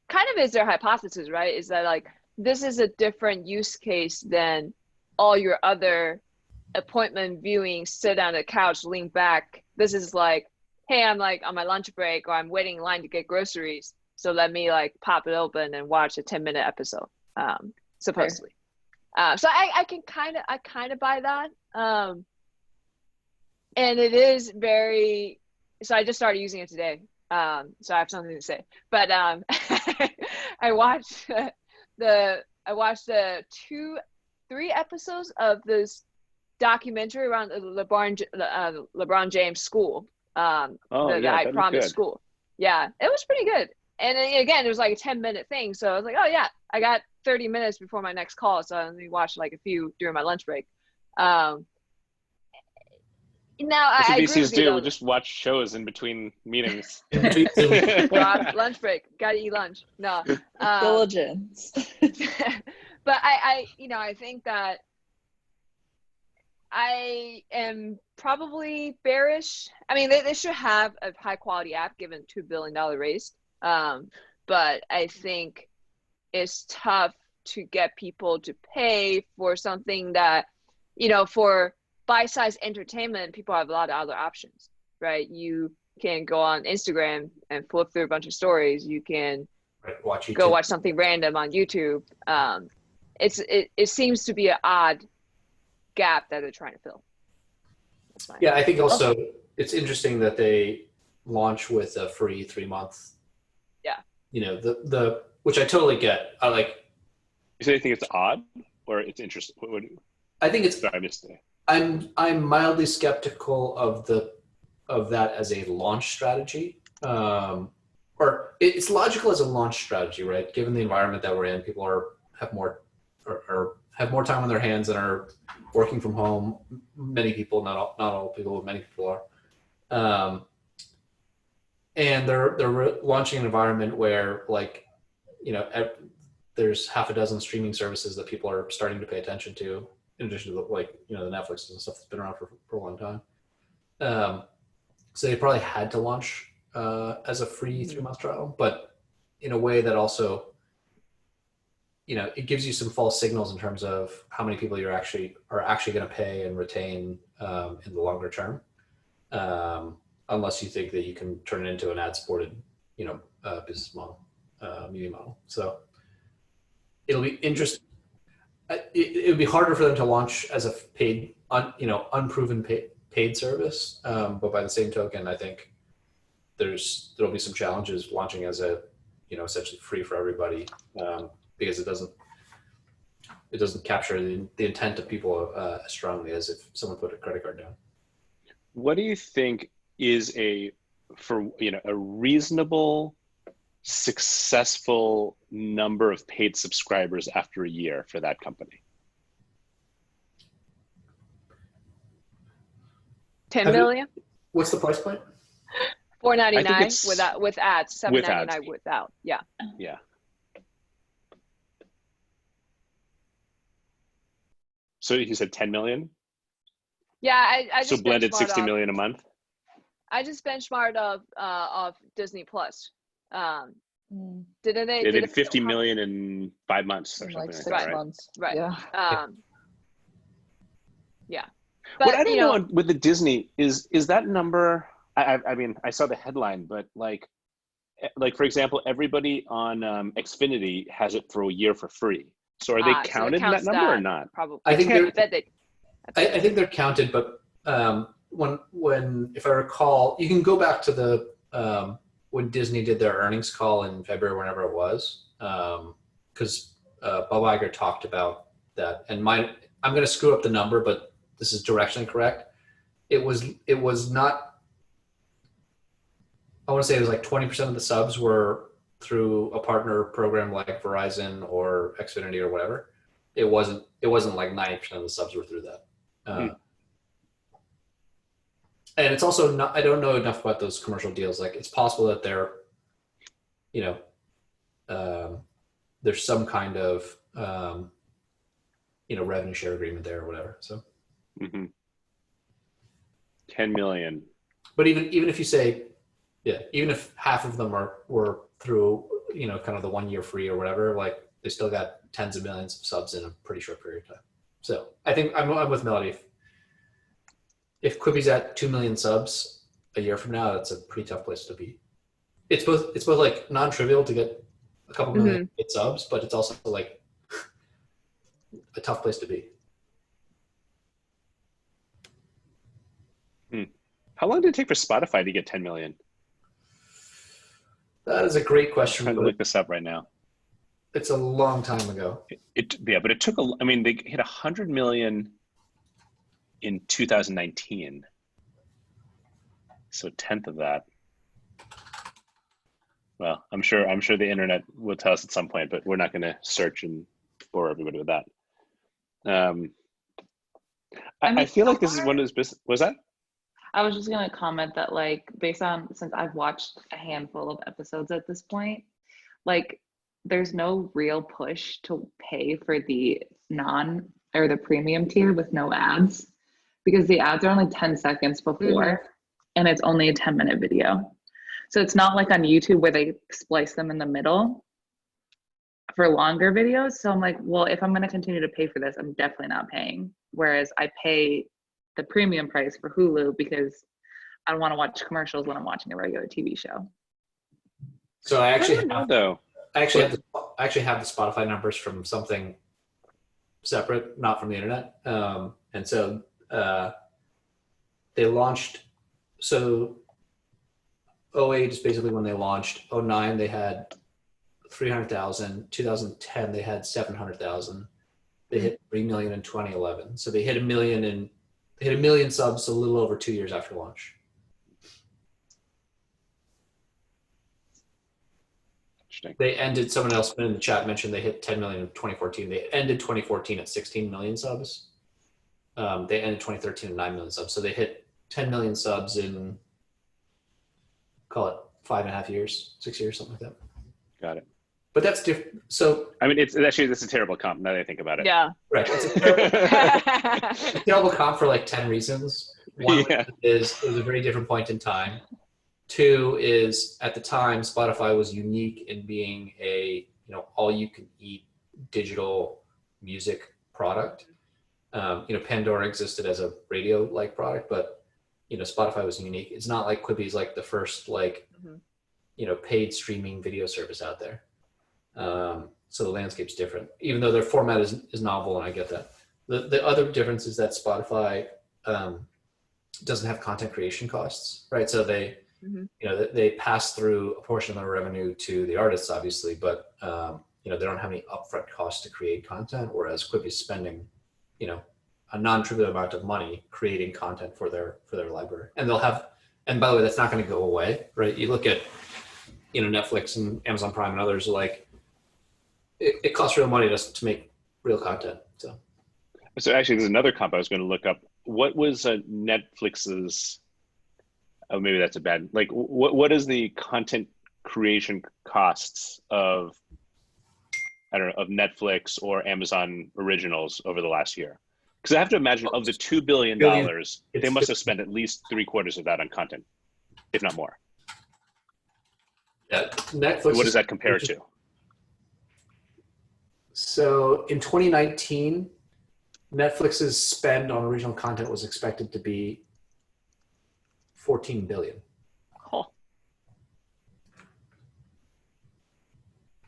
kind of is their hypothesis, right? Is that like this is a different use case than all your other appointment viewing, sit on the couch, lean back. This is like, hey, I'm like on my lunch break or I'm waiting in line to get groceries. So let me like pop it open and watch a 10-minute episode, supposedly. So I kind of buy that. And it is very, so I just started using it today. So I have something to say, but I watched the 3 episodes of this documentary around LeBron James school. The I Promise school. Yeah, it was pretty good. And again, it was like a 10-minute thing. So I was like, oh yeah, I got 30 minutes before my next call. So let me watch like a few during my lunch break. Now That's I what agree with VCs do. you, We just watch shows in between meetings. Rob, lunch break, gotta eat lunch. No, Diligence. but I think that I am probably bearish. I mean, they should have a high quality app given $2 billion raise. But I think it's tough to get people to pay for something that, for bite-sized entertainment, people have a lot of other options, right? You can go on Instagram and flip through a bunch of stories. You can go watch something random on YouTube. It seems to be an odd gap that they're trying to fill. Yeah, I think also it's interesting that they launch with a free 3-month. Yeah. The which I totally get. I like. You say you think it's odd or it's interesting? I think it's. Sorry, I missed it. I'm mildly skeptical of that as a launch strategy. Or it's logical as a launch strategy, right? Given the environment that we're in, people have more time on their hands and are working from home. Many people, not all people, but many people are. And they're launching an environment where, like, there's half a dozen streaming services that people are starting to pay attention to, in addition to the Netflix and stuff that's been around for a long time. So they probably had to launch as a free 3-month trial, but in a way that also, it gives you some false signals in terms of how many people are actually going to pay and retain in the longer term, unless you think that you can turn it into an ad-supported, business model, media model. So it'll be interesting. It would be harder for them to launch as a paid, unproven paid service. But by the same token, I think there'll be some challenges launching as a, essentially free for everybody, because it doesn't capture the intent of people as strongly as if someone put a credit card down. What do you think is a reasonable, successful number of paid subscribers after a year for that company? 10 million? What's the price point? $4.99 with ads, $7.99 without. Yeah. Yeah. So you said 10 million? Yeah, I just so blended 60 off, million a month. I just benchmarked of Disney Plus. Didn't they? They did 50 million in 5 months or something like like 6 that, right? months. Right. Yeah. Yeah. What I But don't know with the Disney is that number. I mean, I saw the headline, but like for example, everybody on Xfinity has it for a year for free. So are they so it counted in that counts number or that, not? probably. I think I they're bet they. I think they're counted, but when if I recall, you can go back to the when Disney did their earnings call in February, whenever it was, because Bob Iger talked about that. And I'm going to screw up the number, but this is directionally correct. It was not. I want to say it was like 20% of the subs were through a partner program like Verizon or Xfinity or whatever. It wasn't like 90% of the subs were through that. And it's also not, I don't know enough about those commercial deals. Like it's possible that they're, there's some kind of, revenue share agreement there or whatever. So 10 million. But even if you say, even if half of them were through, kind of the 1 year free or whatever, like they still got tens of millions of subs in a pretty short period of time. So I think I'm with Melody. If Quibi's at 2 million subs a year from now, that's a pretty tough place to be. It's both like non-trivial to get a couple million subs, but it's also like a tough place to be. How long did it take for Spotify to get 10 million? That is a great question. I'm trying to look this up right now. It's a long time ago. But it took they hit 100 million in 2019. So a tenth of that. Well, I'm sure the internet will tell us at some point, but we're not going to search and bore everybody with that. I feel like this is one of those business. Was that? I was just going to comment that, like, since I've watched a handful of episodes at this point, like, there's no real push to pay for the the premium tier with no ads, because the ads are only 10 seconds before and it's only a 10-minute video. So it's not like on YouTube where they splice them in the middle for longer videos. So I'm like, well, if I'm going to continue to pay for this, I'm definitely not paying. Whereas I pay the premium price for Hulu because I don't want to watch commercials when I'm watching a regular TV show. So I actually have the Spotify numbers from something separate, not from the internet. And so they launched. So 2008 is basically when they launched. 2009 they had 300,000. 2010 they had 700,000. They hit 3 million in 2011. So they hit a million subs a little over 2 years after launch. They ended, someone else in the chat mentioned they hit 10 million in 2014. They ended 2014 at 16 million subs. They ended 2013 at 9 million subs. So they hit 10 million subs in, call it 5.5 years, 6 years, something like that. Got it. But that's different. So I mean, it's a terrible comp now that I think about it. Yeah. Right. It's a terrible comp for like 10 reasons. One is it was a very different point in time. Two is, at the time, Spotify was unique in being a all you can eat digital music product. Pandora existed as a radio like product, but Spotify was unique. It's not like Quibi's like the first paid streaming video service out there. So the landscape's different, even though their format is novel, and I get that. The other difference is that Spotify doesn't have content creation costs, right? So they they pass through a portion of their revenue to the artists, obviously, but they don't have any upfront costs to create content, whereas Quibi's spending a non-trivial amount of money creating content for their library. And they'll have, and by the way, that's not going to go away, right? You look at Netflix and Amazon Prime and others, like it costs real money to make real content. So actually, there's another comp I was going to look up. What was Netflix's? Oh, maybe that's a bad. Like, what is the content creation costs of Netflix or Amazon originals over the last year? Because I have to imagine of the $2 billion, they must have spent at least 3/4 of that on content, if not more. Yeah, Netflix. What does that compare to? So in 2019, Netflix's spend on original content was expected to be 14 billion. Oh,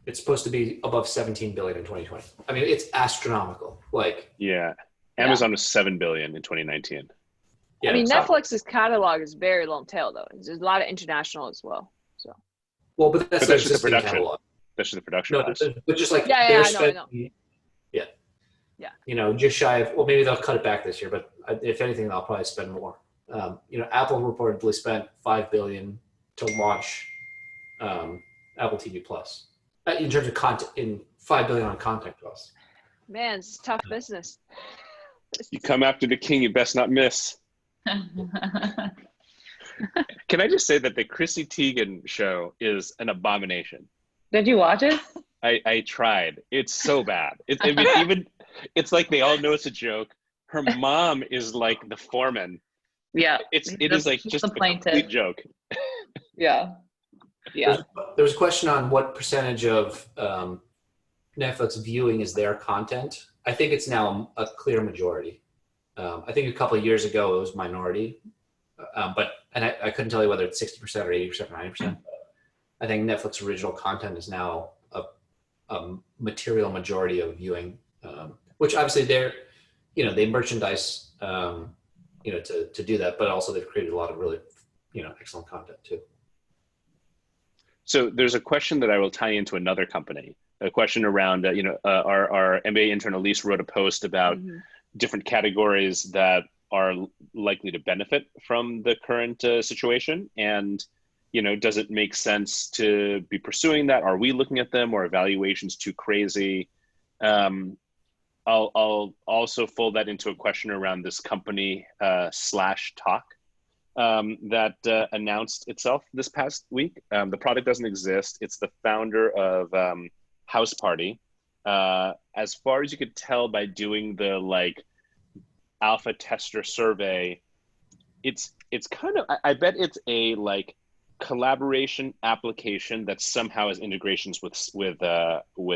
It's supposed to be above 17 billion in 2020. I mean, it's astronomical. Like, yeah. Yeah. Amazon was 7 billion in 2019. yeah, I mean, it's Netflix's catalog is very long tail though. There's a lot of international as well. So well, but that's But their that's just the existing production. catalog. That's just the production No, cost. but just like Yeah, they're I know. spending, yeah, Yeah. you know, just shy of. Well, maybe they'll cut it back this year, but if anything, they'll probably spend more. You know, Apple reportedly spent 5 billion to launch Apple TV Plus in terms of content. In 5 billion on content costs. man, it's tough business. You come after the king, you best not miss. Can I just say that the Chrissy Teigen show is an abomination? Did you watch it? I tried. It's so bad. I mean, even it's like they all know it's a joke. Her mom is like the foreman. Yeah. It is like just the a plaintiff. complete joke. Yeah. Yeah. There was a question on what percentage of Netflix viewing is their content. I think it's now a clear majority. I think a couple of years ago it was minority, but I couldn't tell you whether it's 60% or 80% or 90%. I think Netflix original content is now a material majority of viewing, which obviously they merchandise, to do that, but also they've created a lot of really, excellent content too. So there's a question that I will tie into another company. A question around, our MBA intern Elise wrote a post about different categories that are likely to benefit from the current situation. And, does it make sense to be pursuing that? Are we looking at them, or evaluations too crazy? I'll also fold that into a question around this company, /Talk, that announced itself this past week. The product doesn't exist. It's the founder of House Party. As far as you could tell by doing the alpha tester survey, it's kind of, I bet it's a collaboration application that somehow has integrations with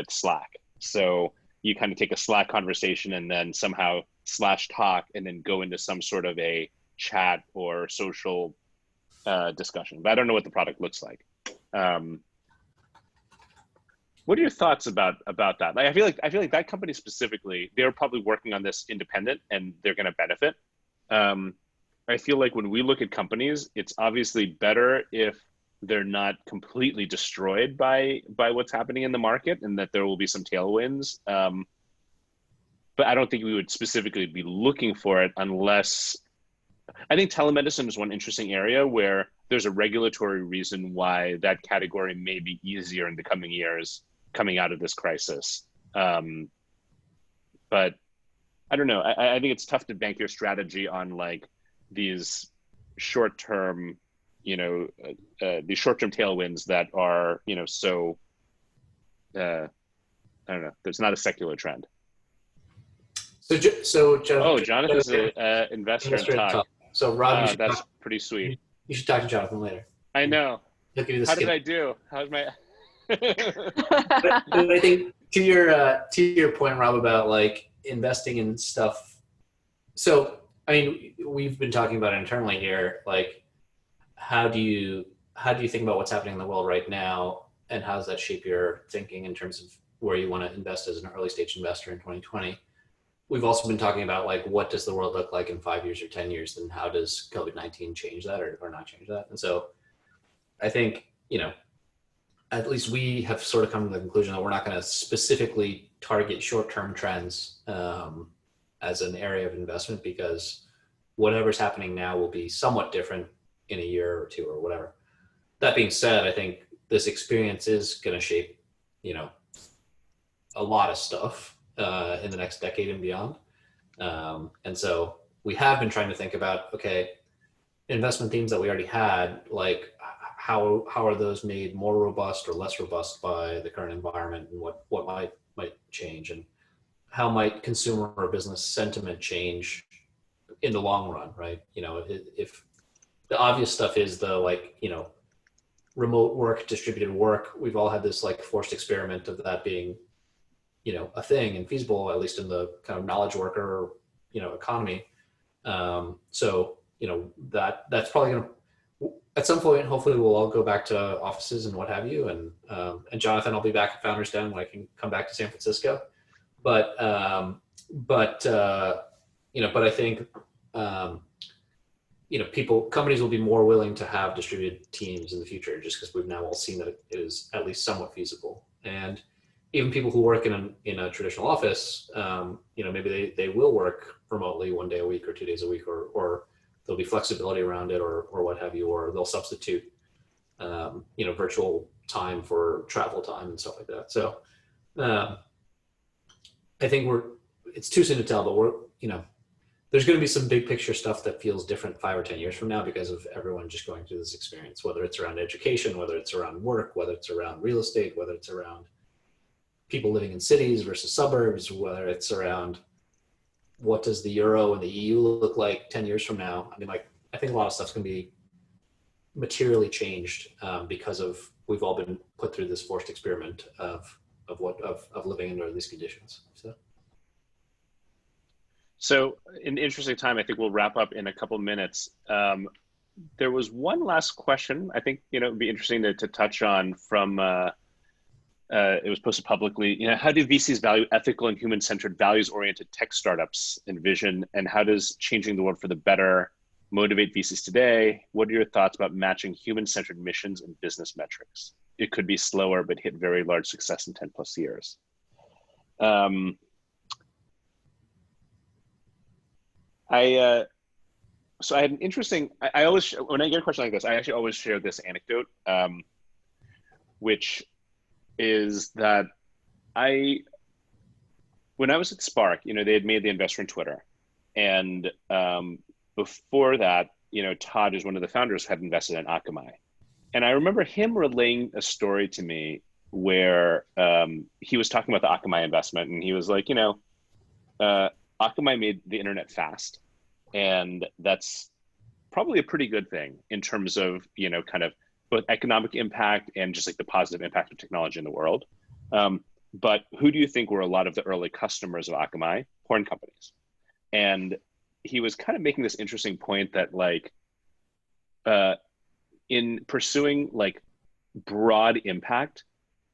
Slack. So you kind of take a Slack conversation and then somehow /Talk and then go into some sort of a chat or social discussion. But I don't know what the product looks like. What are your thoughts about that? I feel like that company specifically, they're probably working on this independent and they're going to benefit. I feel like when we look at companies, it's obviously better if they're not completely destroyed by what's happening in the market, and that there will be some tailwinds. But I don't think we would specifically be looking for it unless, I think telemedicine is one interesting area where there's a regulatory reason why that category may be easier in the coming years coming out of this crisis. But I don't know. I think it's tough to bank your strategy on these short-term, these short-term tailwinds that are, so, I don't know. There's not a secular trend. So Jonathan's an investor in Talk. So Rob, that's pretty sweet. You should talk to Jonathan later. I know. He'll give you the How skin. did I do? How's my? But I think to your point, Rob, about investing in stuff. So I mean, we've been talking about it internally here. How do you think about what's happening in the world right now, and how does that shape your thinking in terms of where you want to invest as an early stage investor in 2020? We've also been talking about what does the world look like in 5 years or 10 years, and how does COVID-19 change that or not change that? And so I think, at least we have sort of come to the conclusion that we're not going to specifically target short-term trends as an area of investment, because whatever's happening now will be somewhat different in a year or two or whatever. That being said, I think this experience is going to shape, a lot of stuff in the next decade and beyond. And so we have been trying to think about, okay, investment themes that we already had, how are those made more robust or less robust by the current environment, and what might change, and how might consumer or business sentiment change in the long run, right? If the obvious stuff is the remote work, distributed work, we've all had this forced experiment of that being a thing and feasible, at least in the kind of knowledge worker, economy. So, that's probably going to, at some point, hopefully we'll all go back to offices and what have you. And Jonathan, I'll be back at Founders Den when I can come back to San Francisco. But I think, companies will be more willing to have distributed teams in the future, just because we've now all seen that it is at least somewhat feasible. And even people who work in a traditional office, maybe they will work remotely 1 day a week or 2 days a week, or there'll be flexibility around it, or what have you, or they'll substitute, virtual time for travel time and stuff like that. So I think it's too soon to tell, but there's going to be some big picture stuff that feels different 5 or 10 years from now because of everyone just going through this experience, whether it's around education, whether it's around work, whether it's around real estate, whether it's around people living in cities versus suburbs, whether it's around what does the euro and the EU look like 10 years from now. I mean, I think a lot of stuff's going to be materially changed because we've all been put through this forced experiment of living under these conditions. So in the interesting time, I think we'll wrap up in a couple minutes. There was one last question I think, it'd be interesting to touch on from, it was posted publicly, how do VCs value ethical and human-centered values-oriented tech startups and vision, and how does changing the world for the better motivate VCs today? What are your thoughts about matching human-centered missions and business metrics? It could be slower, but hit very large success in 10 plus years. So I had an interesting, I always, when I get a question like this, I actually always share this anecdote, which is that when I was at Spark, they had made the investor in Twitter. And before that, Todd, who's one of the founders, had invested in Akamai. And I remember him relaying a story to me where he was talking about the Akamai investment. And he was like, Akamai made the internet fast. And that's probably a pretty good thing in terms of, kind of both economic impact and just like the positive impact of technology in the world. But who do you think were a lot of the early customers of Akamai? Porn companies. And he was kind of making this interesting point that in pursuing broad impact,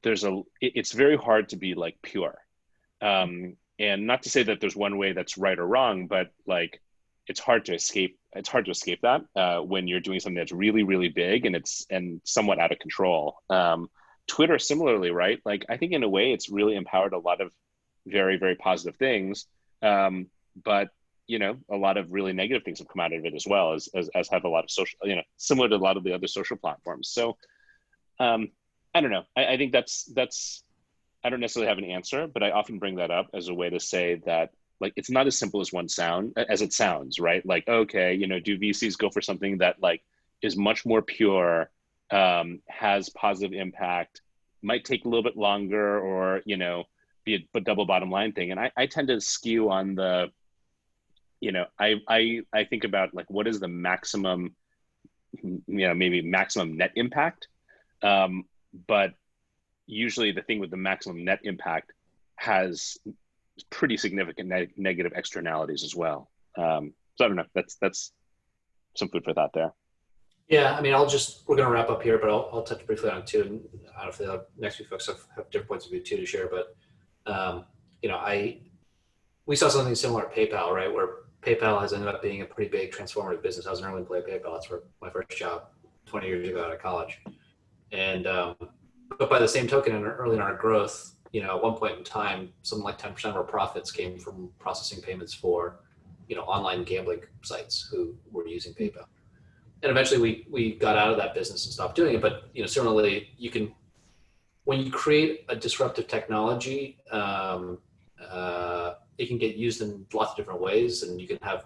it's very hard to be pure. And not to say that there's one way that's right or wrong, but it's hard to escape that when you're doing something that's really, really big and somewhat out of control. Twitter similarly, right? I think in a way it's really empowered a lot of very, very positive things. But a lot of really negative things have come out of it as well, as have a lot of social, similar to a lot of the other social platforms. So I don't know. I think that's I don't necessarily have an answer, but I often bring that up as a way to say that it's not as simple as as it sounds, right? Okay, do VCs go for something that is much more pure, has positive impact, might take a little bit longer, or be a double bottom line thing. And I tend to skew on the, I think about what is the maximum, maybe maximum net impact. But usually the thing with the maximum net impact has pretty significant negative externalities as well. So I don't know, that's some food for thought there. Yeah, I mean, we're going to wrap up here, but I'll touch briefly on it too. And I don't know if the next few folks have different points of view too to share, but we saw something similar at PayPal, right? Where PayPal has ended up being a pretty big transformative business. I was an early employee at PayPal. That's where my first job 20 years ago out of college. And, but by the same token, early in our growth, at one point in time, something like 10% of our profits came from processing payments for, online gambling sites who were using PayPal. And eventually we got out of that business and stopped doing it. But, certainly when you create a disruptive technology, it can get used in lots of different ways, and you can have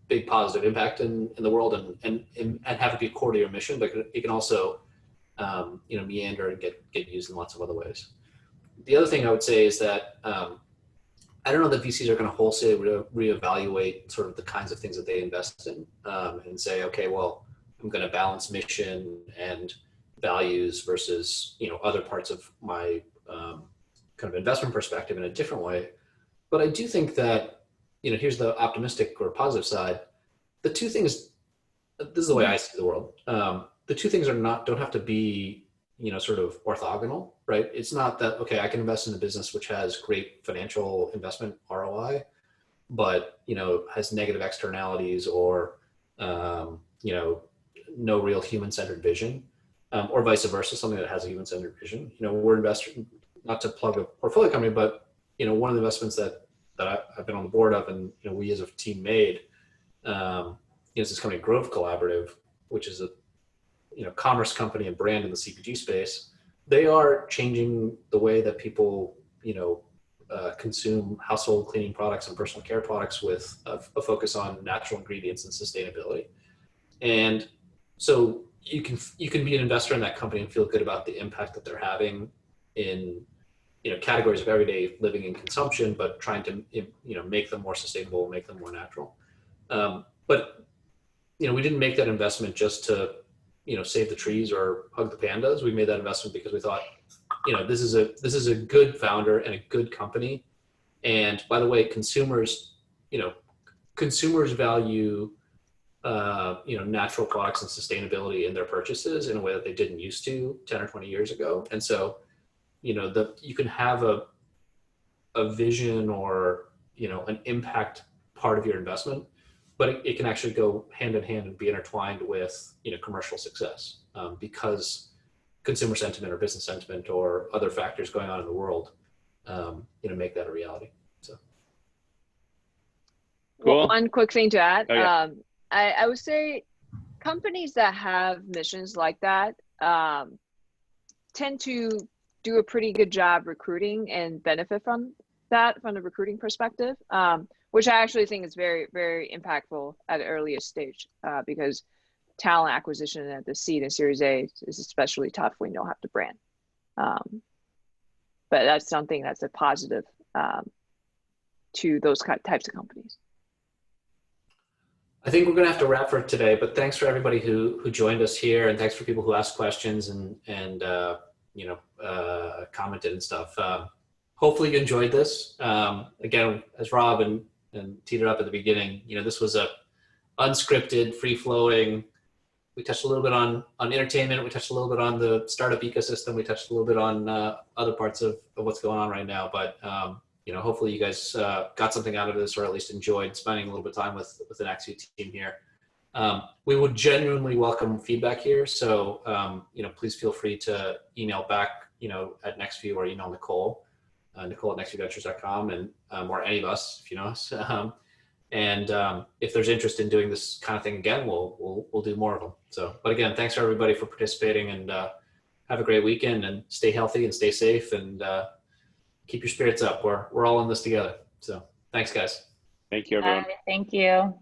big positive impact in the world and have it be core to your mission, but it can also, meander and get used in lots of other ways. The other thing I would say is that I don't know that VCs are going to wholesale reevaluate sort of the kinds of things that they invest in and say, okay, well, I'm going to balance mission and values versus, other parts of my kind of investment perspective in a different way. But I do think that, here's the optimistic or positive side. The two things, this is the way I see the world. The two things don't have to be, sort of orthogonal, right? It's not that, okay, I can invest in a business which has great financial investment ROI, but, has negative externalities or, no real human-centered vision, or vice versa, something that has a human-centered vision. We're investors, not to plug a portfolio company, but, one of the investments that I've been on the board of, and, we as a team made, is this company Grove Collaborative, which is a commerce company and brand in the CPG space. They are changing the way that people consume household cleaning products and personal care products with a focus on natural ingredients and sustainability. And so you can be an investor in that company and feel good about the impact that they're having in categories of everyday living and consumption, but trying to make them more sustainable, make them more natural. But we didn't make that investment just to save the trees or hug the pandas. We made that investment because we thought, this is a good founder and a good company. And by the way, consumers value natural products and sustainability in their purchases in a way that they didn't used to 10 or 20 years ago. And so, you can have a vision or an impact part of your investment, but it can actually go hand in hand and be intertwined with commercial success, because consumer sentiment or business sentiment or other factors going on in the world make that a reality. So Cool. Well, one quick thing to add. Oh, yeah. I would say companies that have missions like that tend to do a pretty good job recruiting and benefit from that from the recruiting perspective, which I actually think is very, very impactful at an earliest stage, because talent acquisition at the seed and Series A is especially tough when you don't have the brand. But that's something that's a positive to those types of companies. I think we're going to have to wrap for today, but thanks for everybody who joined us here, and thanks for people who asked questions and commented and stuff. Hopefully you enjoyed this. Again, as Rob and teed it up at the beginning, this was a unscripted, free-flowing. We touched a little bit on entertainment. We touched a little bit on the startup ecosystem. We touched a little bit on other parts of what's going on right now. But hopefully you guys got something out of this, or at least enjoyed spending a little bit of time with the NextView team here. We would genuinely welcome feedback here. So please feel free to email back at NextView, or email Nicole at nextviewventures.com, and or any of us if you know us. And if there's interest in doing this kind of thing again, we'll do more of them. So, but again, thanks for everybody for participating, and have a great weekend, and stay healthy and stay safe, and keep your spirits up. We're all in this together. So thanks, guys. Thank you, everyone. Thank you.